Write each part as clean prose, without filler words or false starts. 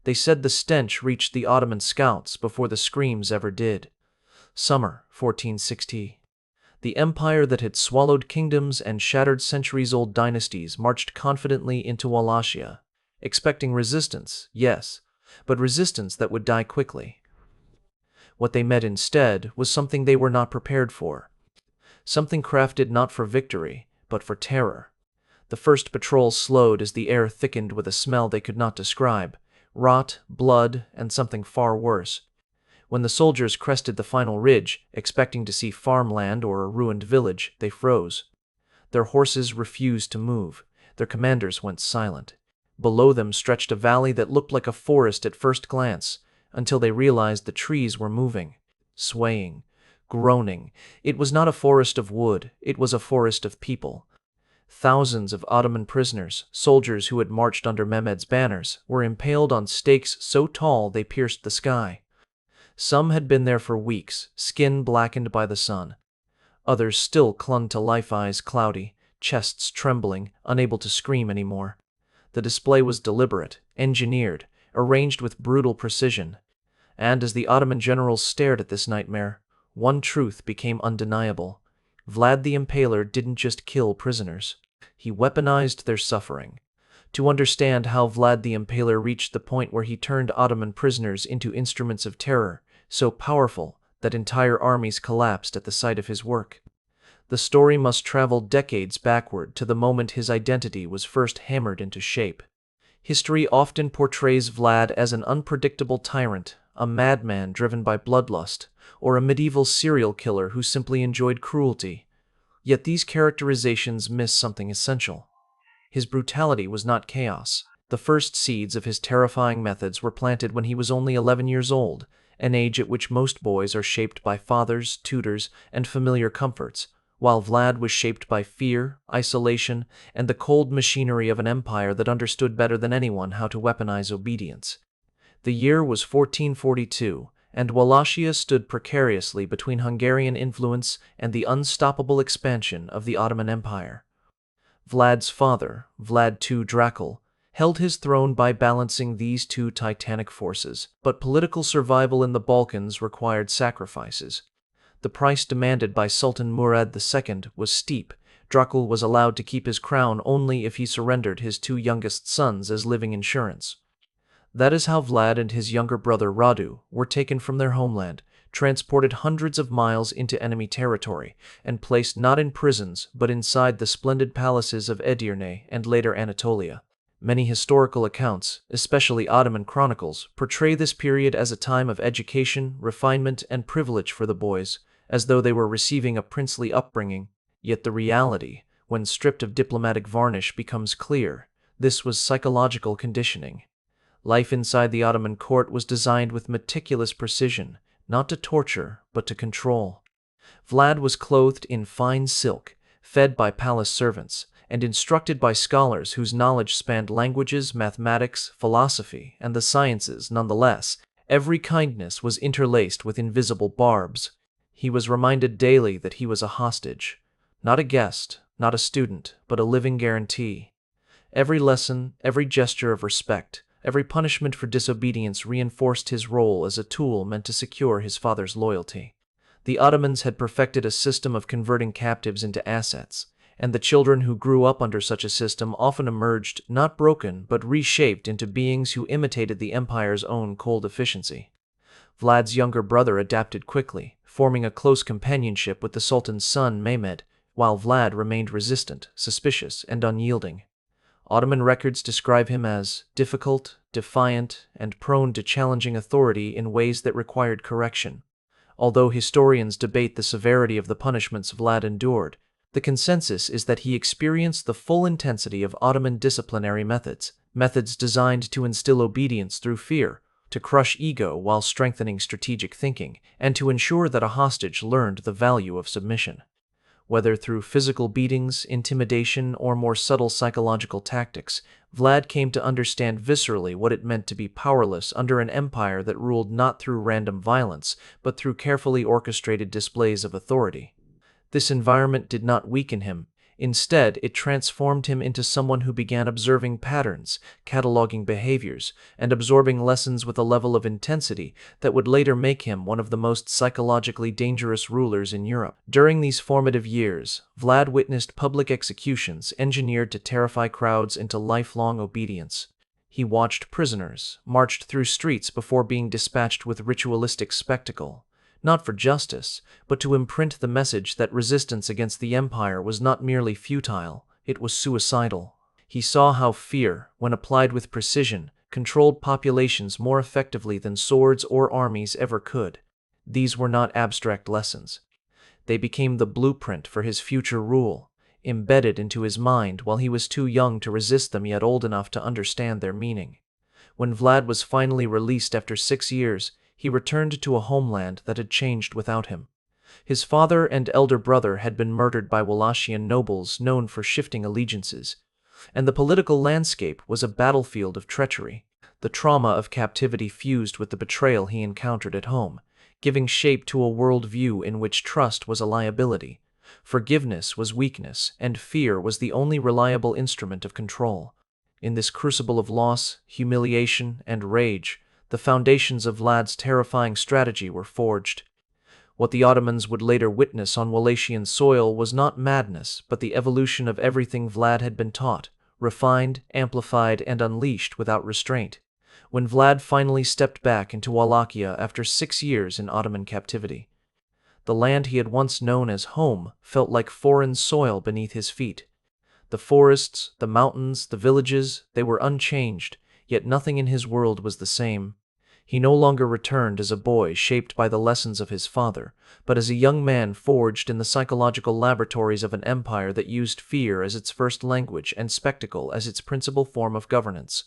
They said the stench reached the Ottoman scouts before the screams ever did. Summer 1460. The empire that had swallowed kingdoms and shattered centuries-old dynasties marched confidently into Wallachia, expecting resistance, yes, but resistance that would die quickly. What they met instead was something they were not prepared for. Something crafted not for victory, but for terror. The first patrol slowed as the air thickened with a smell they could not describe, rot, blood, and something far worse. When the soldiers crested the final ridge, expecting to see farmland or a ruined village, they froze. Their horses refused to move. Their commanders went silent. Below them stretched a valley that looked like a forest at first glance, until they realized the trees were moving, swaying, groaning. It was not a forest of wood, it was a forest of people. Thousands of Ottoman prisoners, soldiers who had marched under Mehmed's banners, were impaled on stakes so tall they pierced the sky. Some had been there for weeks, skin blackened by the sun. Others still clung to life, eyes cloudy, chests trembling, unable to scream anymore. The display was deliberate, engineered, arranged with brutal precision. And as the Ottoman generals stared at this nightmare, one truth became undeniable. Vlad the Impaler didn't just kill prisoners. He weaponized their suffering. To understand how Vlad the Impaler reached the point where he turned Ottoman prisoners into instruments of terror, so powerful that entire armies collapsed at the sight of his work, the story must travel decades backward to the moment his identity was first hammered into shape. History often portrays Vlad as an unpredictable tyrant, a madman driven by bloodlust, or a medieval serial killer who simply enjoyed cruelty. Yet these characterizations miss something essential. His brutality was not chaos. The first seeds of his terrifying methods were planted when he was only 11 years old, an age at which most boys are shaped by fathers, tutors, and familiar comforts, while Vlad was shaped by fear, isolation, and the cold machinery of an empire that understood better than anyone how to weaponize obedience. The year was 1442, and Wallachia stood precariously between Hungarian influence and the unstoppable expansion of the Ottoman Empire. Vlad's father, Vlad II Dracul, held his throne by balancing these two titanic forces, but political survival in the Balkans required sacrifices. The price demanded by Sultan Murad II was steep. Dracul was allowed to keep his crown only if he surrendered his two youngest sons as living insurance. That is how Vlad and his younger brother Radu were taken from their homeland, transported hundreds of miles into enemy territory, and placed not in prisons but inside the splendid palaces of Edirne and later Anatolia. Many historical accounts, especially Ottoman chronicles, portray this period as a time of education, refinement, and privilege for the boys, as though they were receiving a princely upbringing. Yet the reality, when stripped of diplomatic varnish, becomes clear. This was psychological conditioning. Life inside the Ottoman court was designed with meticulous precision, not to torture, but to control. Vlad was clothed in fine silk, fed by palace servants, and instructed by scholars whose knowledge spanned languages, mathematics, philosophy, and the sciences. Nonetheless, every kindness was interlaced with invisible barbs. He was reminded daily that he was a hostage, not a guest, not a student, but a living guarantee. Every lesson, every gesture of respect, every punishment for disobedience reinforced his role as a tool meant to secure his father's loyalty. The Ottomans had perfected a system of converting captives into assets, and the children who grew up under such a system often emerged, not broken, but reshaped into beings who imitated the empire's own cold efficiency. Vlad's younger brother adapted quickly, forming a close companionship with the Sultan's son Mehmed, while Vlad remained resistant, suspicious, and unyielding. Ottoman records describe him as difficult, defiant, and prone to challenging authority in ways that required correction. Although historians debate the severity of the punishments Vlad endured, the consensus is that he experienced the full intensity of Ottoman disciplinary methods designed to instill obedience through fear, to crush ego while strengthening strategic thinking, and to ensure that a hostage learned the value of submission. Whether through physical beatings, intimidation, or more subtle psychological tactics, Vlad came to understand viscerally what it meant to be powerless under an empire that ruled not through random violence, but through carefully orchestrated displays of authority. This environment did not weaken him, Instead, it transformed him into someone who began observing patterns, cataloging behaviors, and absorbing lessons with a level of intensity that would later make him one of the most psychologically dangerous rulers in Europe. During these formative years, Vlad witnessed public executions engineered to terrify crowds into lifelong obedience. He watched prisoners marched through streets before being dispatched with ritualistic spectacle, not for justice, but to imprint the message that resistance against the empire was not merely futile, it was suicidal. He saw how fear, when applied with precision, controlled populations more effectively than swords or armies ever could. These were not abstract lessons. They became the blueprint for his future rule, embedded into his mind while he was too young to resist them yet old enough to understand their meaning. When Vlad was finally released after 6 years, he returned to a homeland that had changed without him. His father and elder brother had been murdered by Wallachian nobles known for shifting allegiances, and the political landscape was a battlefield of treachery. The trauma of captivity fused with the betrayal he encountered at home, giving shape to a worldview in which trust was a liability, forgiveness was weakness, and fear was the only reliable instrument of control. In this crucible of loss, humiliation, and rage, the foundations of Vlad's terrifying strategy were forged. What the Ottomans would later witness on Wallachian soil was not madness, but the evolution of everything Vlad had been taught, refined, amplified, and unleashed without restraint. When Vlad finally stepped back into Wallachia after 6 years in Ottoman captivity, the land he had once known as home felt like foreign soil beneath his feet. The forests, the mountains, the villages, they were unchanged, yet nothing in his world was the same. He no longer returned as a boy shaped by the lessons of his father, but as a young man forged in the psychological laboratories of an empire that used fear as its first language and spectacle as its principal form of governance.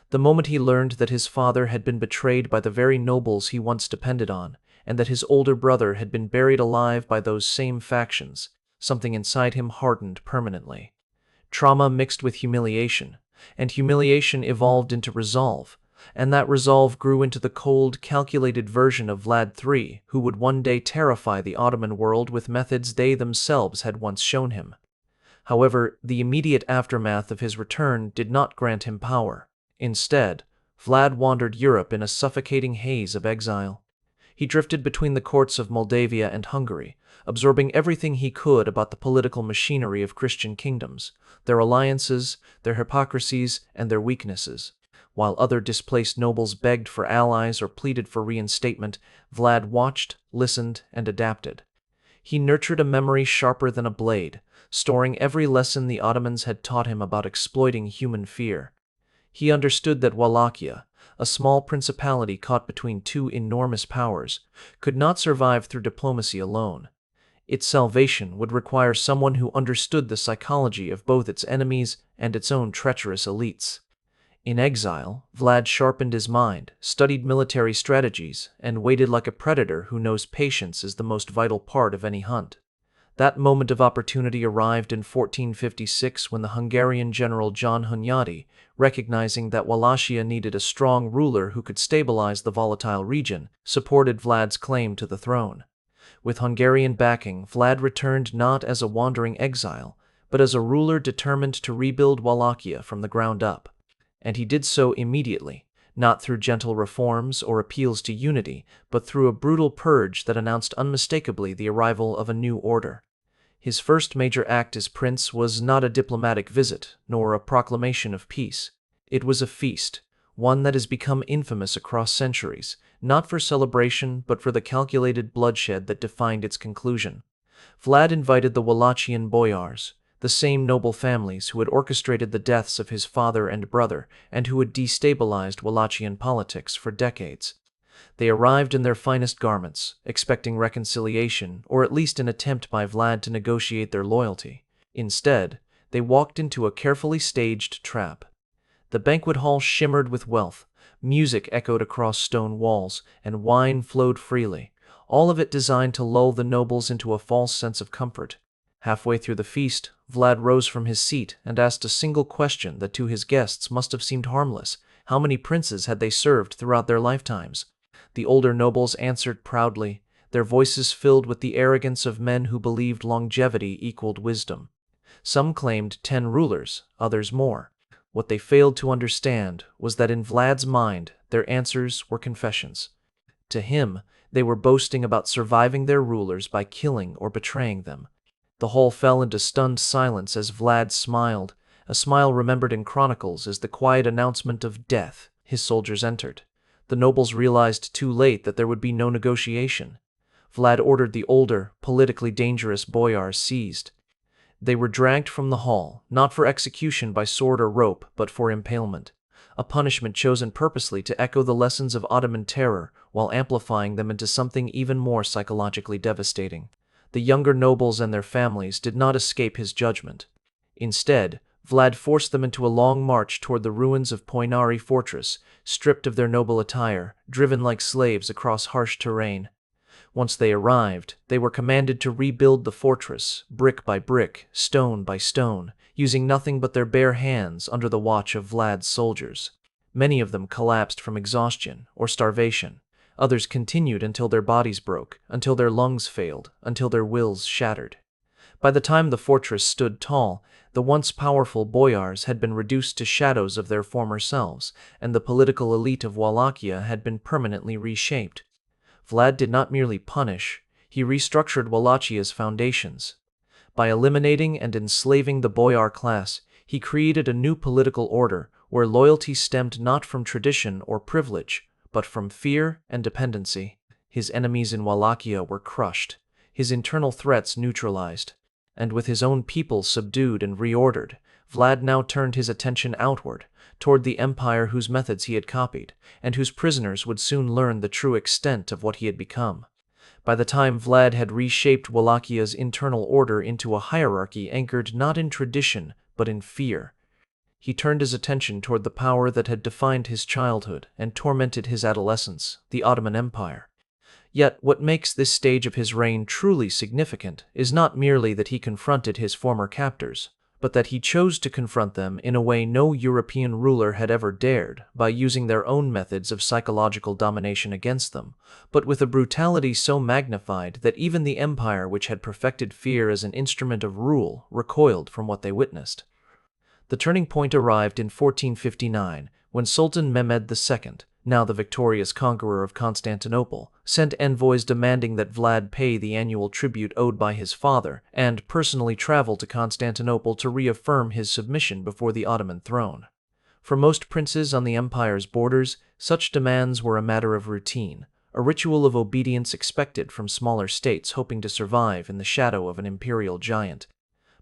The moment he learned that his father had been betrayed by the very nobles he once depended on, and that his older brother had been buried alive by those same factions, something inside him hardened permanently. Trauma mixed with humiliation, and humiliation evolved into resolve, and that resolve grew into the cold, calculated version of Vlad III, who would one day terrify the Ottoman world with methods they themselves had once shown him. However, the immediate aftermath of his return did not grant him power. Instead, Vlad wandered Europe in a suffocating haze of exile. He drifted between the courts of Moldavia and Hungary, absorbing everything he could about the political machinery of Christian kingdoms, their alliances, their hypocrisies, and their weaknesses. While other displaced nobles begged for allies or pleaded for reinstatement, Vlad watched, listened, and adapted. He nurtured a memory sharper than a blade, storing every lesson the Ottomans had taught him about exploiting human fear. He understood that Wallachia, a small principality caught between two enormous powers, could not survive through diplomacy alone. Its salvation would require someone who understood the psychology of both its enemies and its own treacherous elites. In exile, Vlad sharpened his mind, studied military strategies, and waited like a predator who knows patience is the most vital part of any hunt. That moment of opportunity arrived in 1456 when the Hungarian general John Hunyadi, recognizing that Wallachia needed a strong ruler who could stabilize the volatile region, supported Vlad's claim to the throne. With Hungarian backing, Vlad returned not as a wandering exile, but as a ruler determined to rebuild Wallachia from the ground up. And he did so immediately, not through gentle reforms or appeals to unity, but through a brutal purge that announced unmistakably the arrival of a new order. His first major act as prince was not a diplomatic visit, nor a proclamation of peace. It was a feast, one that has become infamous across centuries, not for celebration but for the calculated bloodshed that defined its conclusion. Vlad invited the Wallachian boyars, the same noble families who had orchestrated the deaths of his father and brother and who had destabilized Wallachian politics for decades. They arrived in their finest garments, expecting reconciliation or at least an attempt by Vlad to negotiate their loyalty. Instead, they walked into a carefully staged trap. The banquet hall shimmered with wealth, music echoed across stone walls, and wine flowed freely, all of it designed to lull the nobles into a false sense of comfort. Halfway through the feast, Vlad rose from his seat and asked a single question that to his guests must have seemed harmless. How many princes had they served throughout their lifetimes? The older nobles answered proudly, their voices filled with the arrogance of men who believed longevity equaled wisdom. Some claimed 10 rulers, others more. What they failed to understand was that in Vlad's mind, their answers were confessions. To him, they were boasting about surviving their rulers by killing or betraying them. The hall fell into stunned silence as Vlad smiled, a smile remembered in chronicles as the quiet announcement of death. His soldiers entered. The nobles realized too late that there would be no negotiation. Vlad ordered the older, politically dangerous boyars seized. They were dragged from the hall, not for execution by sword or rope, but for impalement, a punishment chosen purposely to echo the lessons of Ottoman terror while amplifying them into something even more psychologically devastating. The younger nobles and their families did not escape his judgment. Instead, Vlad forced them into a long march toward the ruins of Poinari Fortress, stripped of their noble attire, driven like slaves across harsh terrain. Once they arrived, they were commanded to rebuild the fortress, brick by brick, stone by stone, using nothing but their bare hands under the watch of Vlad's soldiers. Many of them collapsed from exhaustion or starvation. Others continued until their bodies broke, until their lungs failed, until their wills shattered. By the time the fortress stood tall, the once powerful boyars had been reduced to shadows of their former selves, and the political elite of Wallachia had been permanently reshaped. Vlad did not merely punish, he restructured Wallachia's foundations. By eliminating and enslaving the boyar class, he created a new political order where loyalty stemmed not from tradition or privilege, but from fear and dependency. His enemies in Wallachia were crushed, his internal threats neutralized, and with his own people subdued and reordered, Vlad now turned his attention outward, toward the empire whose methods he had copied, and whose prisoners would soon learn the true extent of what he had become. By the time Vlad had reshaped Wallachia's internal order into a hierarchy anchored not in tradition, but in fear, he turned his attention toward the power that had defined his childhood and tormented his adolescence, the Ottoman Empire. Yet what makes this stage of his reign truly significant is not merely that he confronted his former captors, but that he chose to confront them in a way no European ruler had ever dared, by using their own methods of psychological domination against them, but with a brutality so magnified that even the empire which had perfected fear as an instrument of rule recoiled from what they witnessed. The turning point arrived in 1459, when Sultan Mehmed II, now the victorious conqueror of Constantinople, sent envoys demanding that Vlad pay the annual tribute owed by his father and personally travel to Constantinople to reaffirm his submission before the Ottoman throne. For most princes on the empire's borders, such demands were a matter of routine, a ritual of obedience expected from smaller states hoping to survive in the shadow of an imperial giant.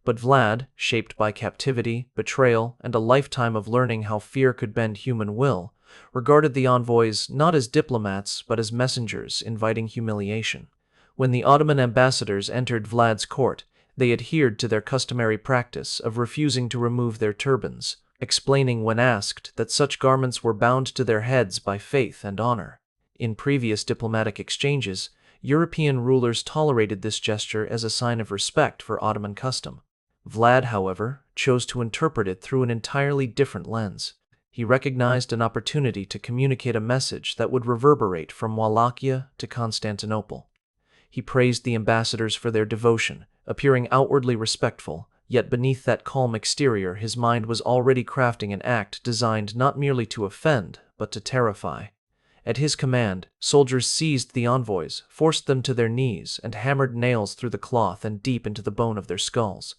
But Vlad, shaped by captivity, betrayal, and a lifetime of learning how fear could bend human will, regarded the envoys not as diplomats but as messengers inviting humiliation. When the Ottoman ambassadors entered Vlad's court, they adhered to their customary practice of refusing to remove their turbans, explaining when asked that such garments were bound to their heads by faith and honor. In previous diplomatic exchanges, European rulers tolerated this gesture as a sign of respect for Ottoman custom. Vlad, however, chose to interpret it through an entirely different lens. He recognized an opportunity to communicate a message that would reverberate from Wallachia to Constantinople. He praised the ambassadors for their devotion, appearing outwardly respectful, yet beneath that calm exterior his mind was already crafting an act designed not merely to offend, but to terrify. At his command, soldiers seized the envoys, forced them to their knees, and hammered nails through the cloth and deep into the bone of their skulls.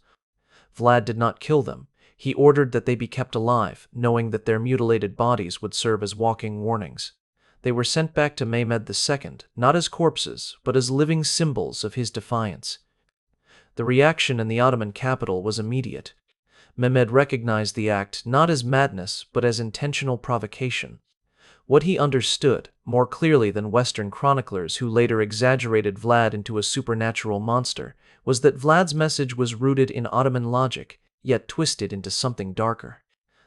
Vlad did not kill them. He ordered that they be kept alive, knowing that their mutilated bodies would serve as walking warnings. They were sent back to Mehmed II, not as corpses, but as living symbols of his defiance. The reaction in the Ottoman capital was immediate. Mehmed recognized the act not as madness, but as intentional provocation. What he understood, more clearly than Western chroniclers who later exaggerated Vlad into a supernatural monster, was that Vlad's message was rooted in Ottoman logic, yet twisted into something darker.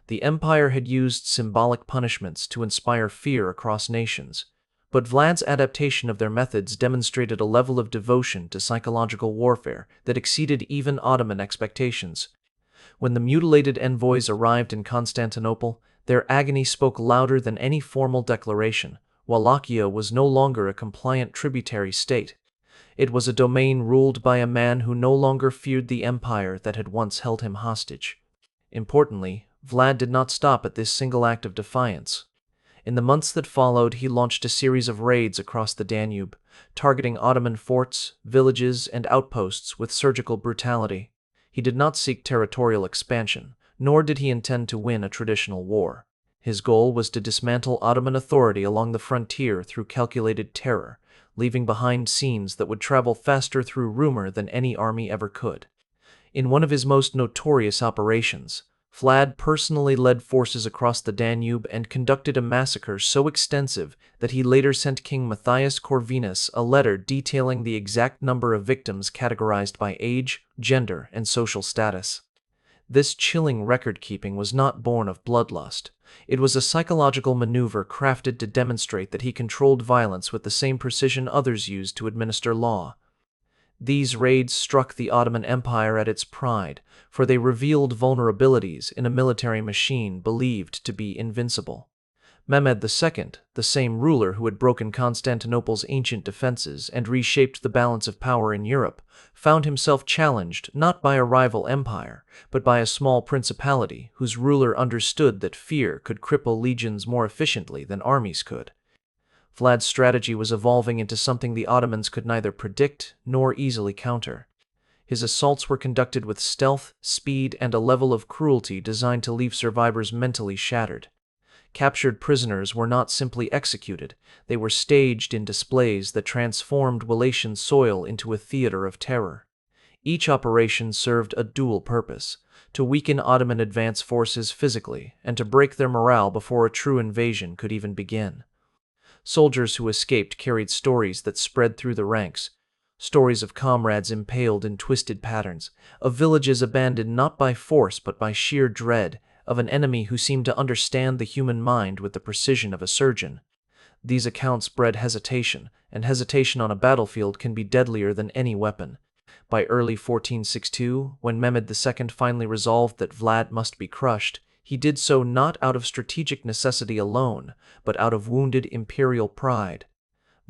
The empire had used symbolic punishments to inspire fear across nations, but Vlad's adaptation of their methods demonstrated a level of devotion to psychological warfare that exceeded even Ottoman expectations. When the mutilated envoys arrived in Constantinople, their agony spoke louder than any formal declaration. Wallachia was no longer a compliant tributary state. It was a domain ruled by a man who no longer feared the empire that had once held him hostage. Importantly, Vlad did not stop at this single act of defiance. In the months that followed, he launched a series of raids across the Danube, targeting Ottoman forts, villages, and outposts with surgical brutality. He did not seek territorial expansion, nor did he intend to win a traditional war. His goal was to dismantle Ottoman authority along the frontier through calculated terror, leaving behind scenes that would travel faster through rumor than any army ever could. In one of his most notorious operations, Vlad personally led forces across the Danube and conducted a massacre so extensive that he later sent King Matthias Corvinus a letter detailing the exact number of victims categorized by age, gender, and social status. This chilling record-keeping was not born of bloodlust. It was a psychological maneuver crafted to demonstrate that he controlled violence with the same precision others used to administer law. These raids struck the Ottoman Empire at its pride, for they revealed vulnerabilities in a military machine believed to be invincible. Mehmed II, the same ruler who had broken Constantinople's ancient defenses and reshaped the balance of power in Europe, found himself challenged not by a rival empire, but by a small principality whose ruler understood that fear could cripple legions more efficiently than armies could. Vlad's strategy was evolving into something the Ottomans could neither predict nor easily counter. His assaults were conducted with stealth, speed, and a level of cruelty designed to leave survivors mentally shattered. Captured prisoners were not simply executed, they were staged in displays that transformed Wallachian soil into a theater of terror. Each operation served a dual purpose: to weaken Ottoman advance forces physically and to break their morale before a true invasion could even begin. Soldiers who escaped carried stories that spread through the ranks, stories of comrades impaled in twisted patterns, of villages abandoned not by force but by sheer dread, of an enemy who seemed to understand the human mind with the precision of a surgeon. These accounts bred hesitation, and hesitation on a battlefield can be deadlier than any weapon. By early 1462, when Mehmed II finally resolved that Vlad must be crushed, he did so not out of strategic necessity alone, but out of wounded imperial pride.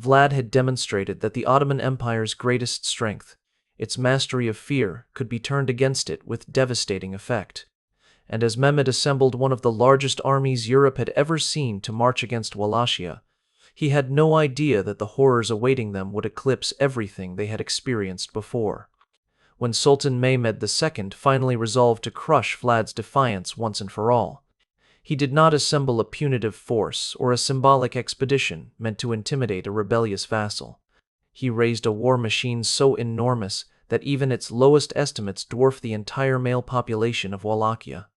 Vlad had demonstrated that the Ottoman Empire's greatest strength, its mastery of fear, could be turned against it with devastating effect. And as Mehmed assembled one of the largest armies Europe had ever seen to march against Wallachia, he had no idea that the horrors awaiting them would eclipse everything they had experienced before. When Sultan Mehmed II finally resolved to crush Vlad's defiance once and for all, he did not assemble a punitive force or a symbolic expedition meant to intimidate a rebellious vassal. He raised a war machine so enormous that even its lowest estimates dwarf the entire male population of Wallachia.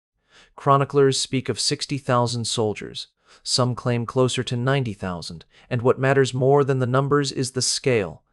Chroniclers speak of 60,000 soldiers, some claim closer to 90,000, and what matters more than the numbers is the scale.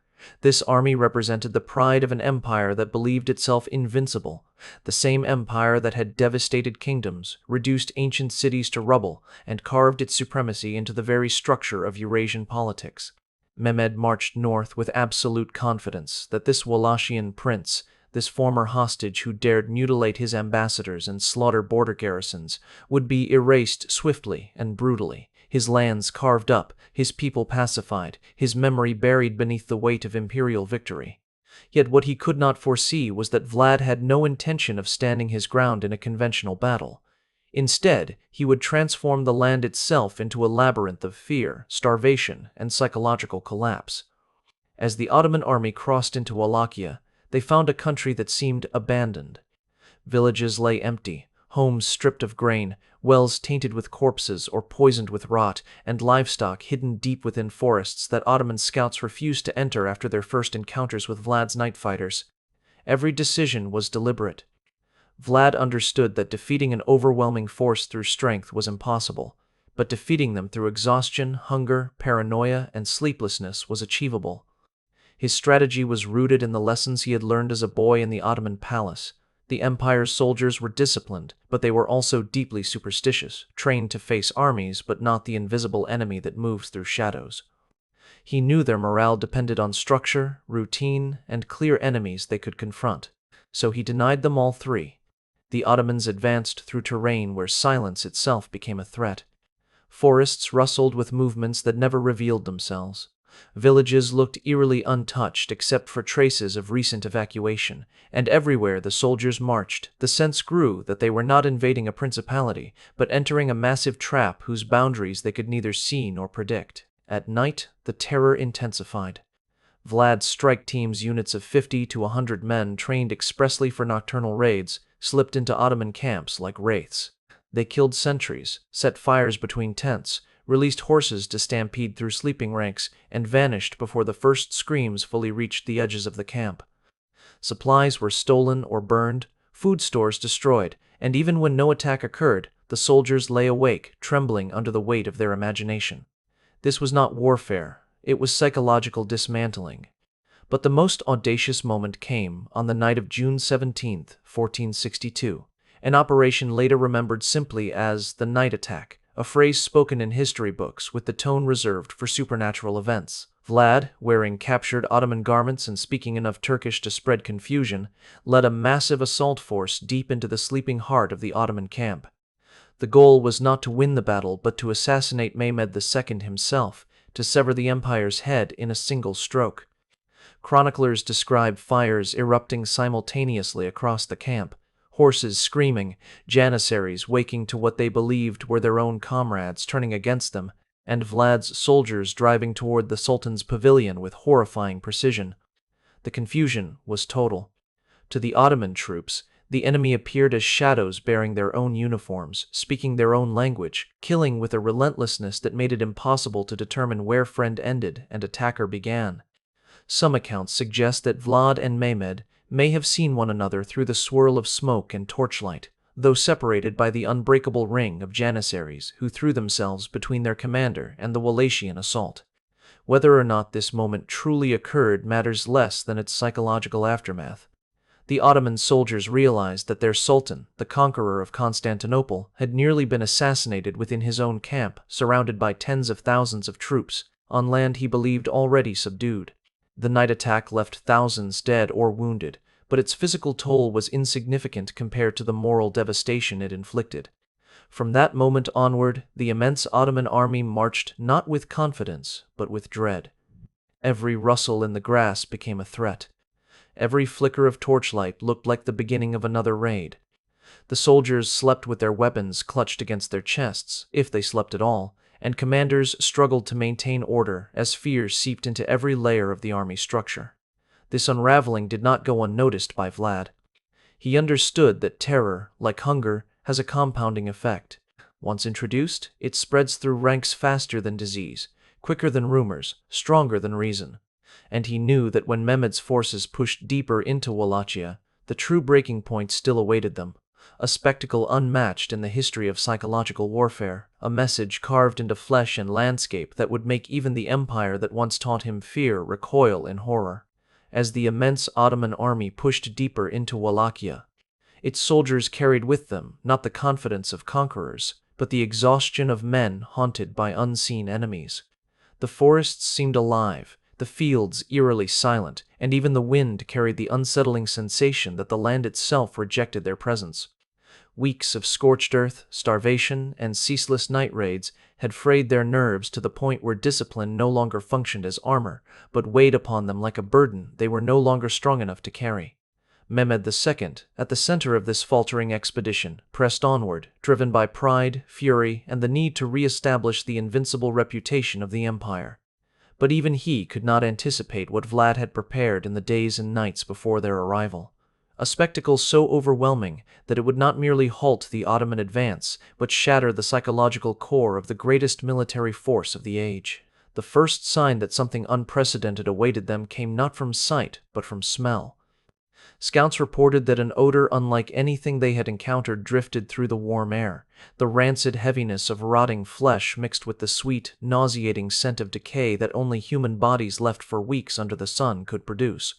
This army represented the pride of an empire that believed itself invincible, the same empire that had devastated kingdoms, reduced ancient cities to rubble, and carved its supremacy into the very structure of Eurasian politics. Mehmed marched north with absolute confidence that this Wallachian prince, this former hostage who dared mutilate his ambassadors and slaughter border garrisons, would be erased swiftly and brutally, his lands carved up, his people pacified, his memory buried beneath the weight of imperial victory. Yet what he could not foresee was that Vlad had no intention of standing his ground in a conventional battle. Instead, he would transform the land itself into a labyrinth of fear, starvation, and psychological collapse. As the Ottoman army crossed into Wallachia, they found a country that seemed abandoned. Villages lay empty, homes stripped of grain, wells tainted with corpses or poisoned with rot, and livestock hidden deep within forests that Ottoman scouts refused to enter after their first encounters with Vlad's night fighters. Every decision was deliberate. Vlad understood that defeating an overwhelming force through strength was impossible, but defeating them through exhaustion, hunger, paranoia, and sleeplessness was achievable. His strategy was rooted in the lessons he had learned as a boy in the Ottoman palace. The empire's soldiers were disciplined, but they were also deeply superstitious, trained to face armies but not the invisible enemy that moves through shadows. He knew their morale depended on structure, routine, and clear enemies they could confront, so he denied them all three. The Ottomans advanced through terrain where silence itself became a threat. Forests rustled with movements that never revealed themselves. Villages looked eerily untouched except for traces of recent evacuation, and everywhere the soldiers marched, the sense grew that they were not invading a principality, but entering a massive trap whose boundaries they could neither see nor predict. At night, the terror intensified. Vlad's strike team's units of 50 to 100 men trained expressly for nocturnal raids slipped into Ottoman camps like wraiths. They killed sentries, set fires between tents, released horses to stampede through sleeping ranks, and vanished before the first screams fully reached the edges of the camp. Supplies were stolen or burned, food stores destroyed, and even when no attack occurred, the soldiers lay awake, trembling under the weight of their imagination. This was not warfare, it was psychological dismantling. But the most audacious moment came on the night of June 17, 1462, an operation later remembered simply as the night attack, a phrase spoken in history books with the tone reserved for supernatural events. Vlad, wearing captured Ottoman garments and speaking enough Turkish to spread confusion, led a massive assault force deep into the sleeping heart of the Ottoman camp. The goal was not to win the battle but to assassinate Mehmed II himself, to sever the empire's head in a single stroke. Chroniclers describe fires erupting simultaneously across the camp, horses screaming, janissaries waking to what they believed were their own comrades turning against them, and Vlad's soldiers driving toward the Sultan's pavilion with horrifying precision. The confusion was total. To the Ottoman troops, the enemy appeared as shadows bearing their own uniforms, speaking their own language, killing with a relentlessness that made it impossible to determine where friend ended and attacker began. Some accounts suggest that Vlad and Mehmed may have seen one another through the swirl of smoke and torchlight, though separated by the unbreakable ring of janissaries who threw themselves between their commander and the Wallachian assault. Whether or not this moment truly occurred matters less than its psychological aftermath. The Ottoman soldiers realized that their sultan, the conqueror of Constantinople, had nearly been assassinated within his own camp, surrounded by tens of thousands of troops, on land he believed already subdued. The night attack left thousands dead or wounded, but its physical toll was insignificant compared to the moral devastation it inflicted. From that moment onward, the immense Ottoman army marched not with confidence, but with dread. Every rustle in the grass became a threat. Every flicker of torchlight looked like the beginning of another raid. The soldiers slept with their weapons clutched against their chests, if they slept at all, and commanders struggled to maintain order as fear seeped into every layer of the army structure. This unraveling did not go unnoticed by Vlad. He understood that terror, like hunger, has a compounding effect. Once introduced, it spreads through ranks faster than disease, quicker than rumors, stronger than reason. And he knew that when Mehmed's forces pushed deeper into Wallachia, the true breaking point still awaited them. A spectacle unmatched in the history of psychological warfare, a message carved into flesh and landscape that would make even the empire that once taught him fear recoil in horror. As the immense Ottoman army pushed deeper into Wallachia, its soldiers carried with them not the confidence of conquerors, but the exhaustion of men haunted by unseen enemies. The forests seemed alive, the fields eerily silent, and even the wind carried the unsettling sensation that the land itself rejected their presence. Weeks of scorched earth, starvation, and ceaseless night raids had frayed their nerves to the point where discipline no longer functioned as armor, but weighed upon them like a burden they were no longer strong enough to carry. Mehmed II, at the center of this faltering expedition, pressed onward, driven by pride, fury, and the need to re-establish the invincible reputation of the empire. But even he could not anticipate what Vlad had prepared in the days and nights before their arrival. A spectacle so overwhelming that it would not merely halt the Ottoman advance, but shatter the psychological core of the greatest military force of the age. The first sign that something unprecedented awaited them came not from sight, but from smell. Scouts reported that an odor unlike anything they had encountered drifted through the warm air, the rancid heaviness of rotting flesh mixed with the sweet, nauseating scent of decay that only human bodies left for weeks under the sun could produce.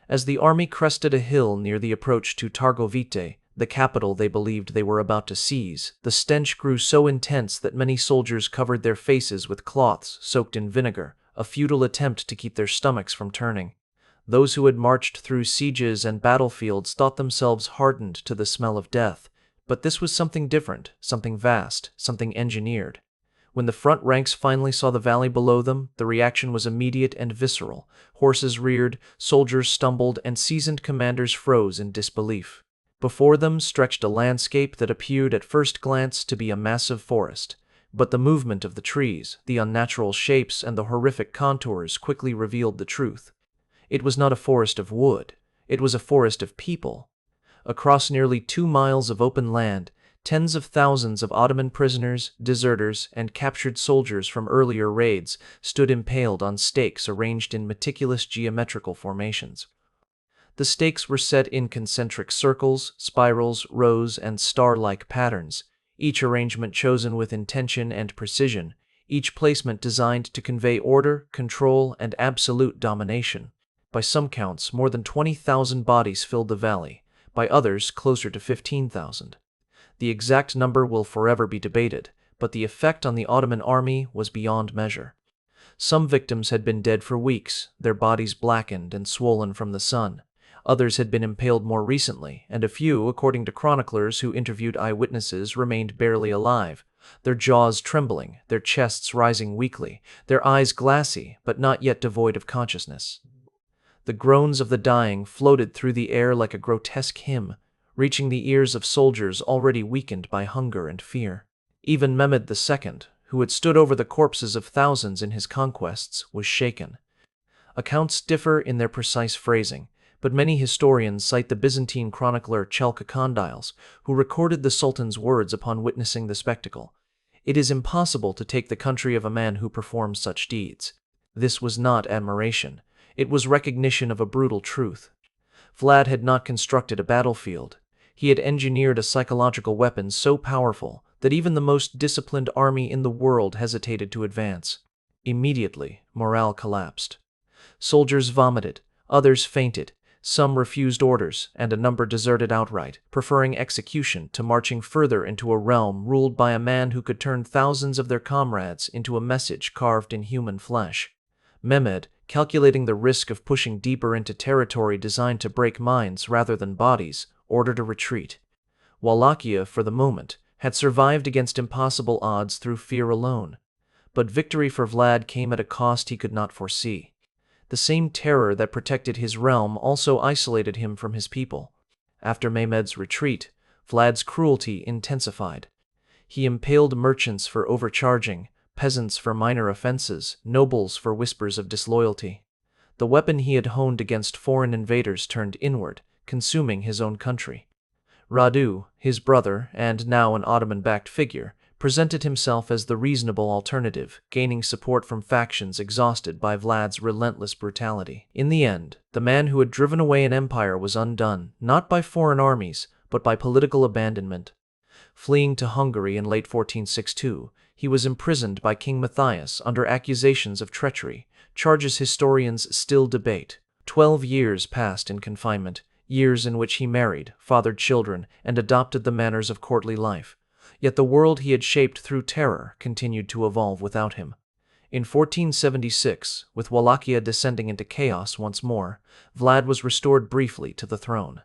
As the army crested a hill near the approach to Targovite, the capital they believed they were about to seize, the stench grew so intense that many soldiers covered their faces with cloths soaked in vinegar, a futile attempt to keep their stomachs from turning. Those who had marched through sieges and battlefields thought themselves hardened to the smell of death, but this was something different, something vast, something engineered. When the front ranks finally saw the valley below them, the reaction was immediate and visceral. Horses reared, soldiers stumbled, and seasoned commanders froze in disbelief. Before them stretched a landscape that appeared at first glance to be a massive forest. But the movement of the trees, the unnatural shapes, and the horrific contours quickly revealed the truth. It was not a forest of wood. It was a forest of people. Across nearly 2 miles of open land, tens of thousands of Ottoman prisoners, deserters, and captured soldiers from earlier raids stood impaled on stakes arranged in meticulous geometrical formations. The stakes were set in concentric circles, spirals, rows, and star-like patterns, each arrangement chosen with intention and precision, each placement designed to convey order, control, and absolute domination. By some counts, more than 20,000 bodies filled the valley, by others closer to 15,000. The exact number will forever be debated, but the effect on the Ottoman army was beyond measure. Some victims had been dead for weeks, their bodies blackened and swollen from the sun. Others had been impaled more recently, and a few, according to chroniclers who interviewed eyewitnesses, remained barely alive, their jaws trembling, their chests rising weakly, their eyes glassy but not yet devoid of consciousness. The groans of the dying floated through the air like a grotesque hymn, reaching the ears of soldiers already weakened by hunger and fear. Even Mehmed II, who had stood over the corpses of thousands in his conquests, was shaken. Accounts differ in their precise phrasing, but many historians cite the Byzantine chronicler Chalco-Condyles, who recorded the Sultan's words upon witnessing the spectacle. "It is impossible to take the country of a man who performs such deeds." This was not admiration. It was recognition of a brutal truth. Vlad had not constructed a battlefield. He had engineered a psychological weapon so powerful that even the most disciplined army in the world hesitated to advance. Immediately, morale collapsed. Soldiers vomited, others fainted, some refused orders, and a number deserted outright, preferring execution to marching further into a realm ruled by a man who could turn thousands of their comrades into a message carved in human flesh. Mehmed, calculating the risk of pushing deeper into territory designed to break minds rather than bodies, ordered a retreat. Wallachia, for the moment, had survived against impossible odds through fear alone. But victory for Vlad came at a cost he could not foresee. The same terror that protected his realm also isolated him from his people. After Mehmed's retreat, Vlad's cruelty intensified. He impaled merchants for overcharging, peasants for minor offenses, nobles for whispers of disloyalty. The weapon he had honed against foreign invaders turned inward, consuming his own country. Radu, his brother, and now an Ottoman-backed figure, presented himself as the reasonable alternative, gaining support from factions exhausted by Vlad's relentless brutality. In the end, the man who had driven away an empire was undone, not by foreign armies, but by political abandonment. Fleeing to Hungary in late 1462, he was imprisoned by King Matthias under accusations of treachery, charges historians still debate. 12 years passed in confinement, years in which he married, fathered children, and adopted the manners of courtly life. Yet the world he had shaped through terror continued to evolve without him. In 1476, with Wallachia descending into chaos once more, Vlad was restored briefly to the throne.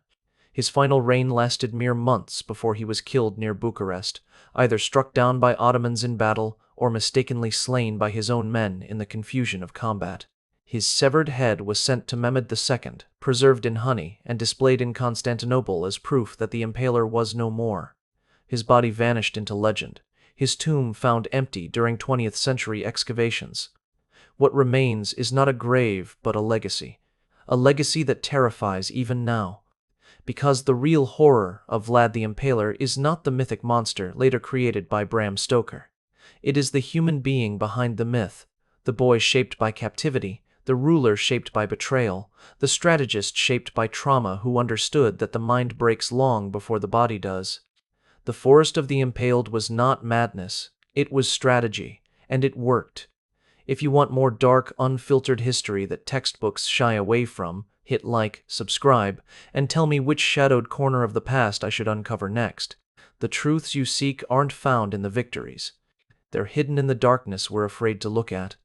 His final reign lasted mere months before he was killed near Bucharest, either struck down by Ottomans in battle or mistakenly slain by his own men in the confusion of combat. His severed head was sent to Mehmed II, preserved in honey, and displayed in Constantinople as proof that the Impaler was no more. His body vanished into legend, his tomb found empty during 20th century excavations. What remains is not a grave but a legacy that terrifies even now. Because the real horror of Vlad the Impaler is not the mythic monster later created by Bram Stoker. It is the human being behind the myth, the boy shaped by captivity, the ruler shaped by betrayal, the strategist shaped by trauma who understood that the mind breaks long before the body does. The forest of the impaled was not madness, it was strategy, and it worked. If you want more dark, unfiltered history that textbooks shy away from, hit like, subscribe, and tell me which shadowed corner of the past I should uncover next. The truths you seek aren't found in the victories. They're hidden in the darkness we're afraid to look at.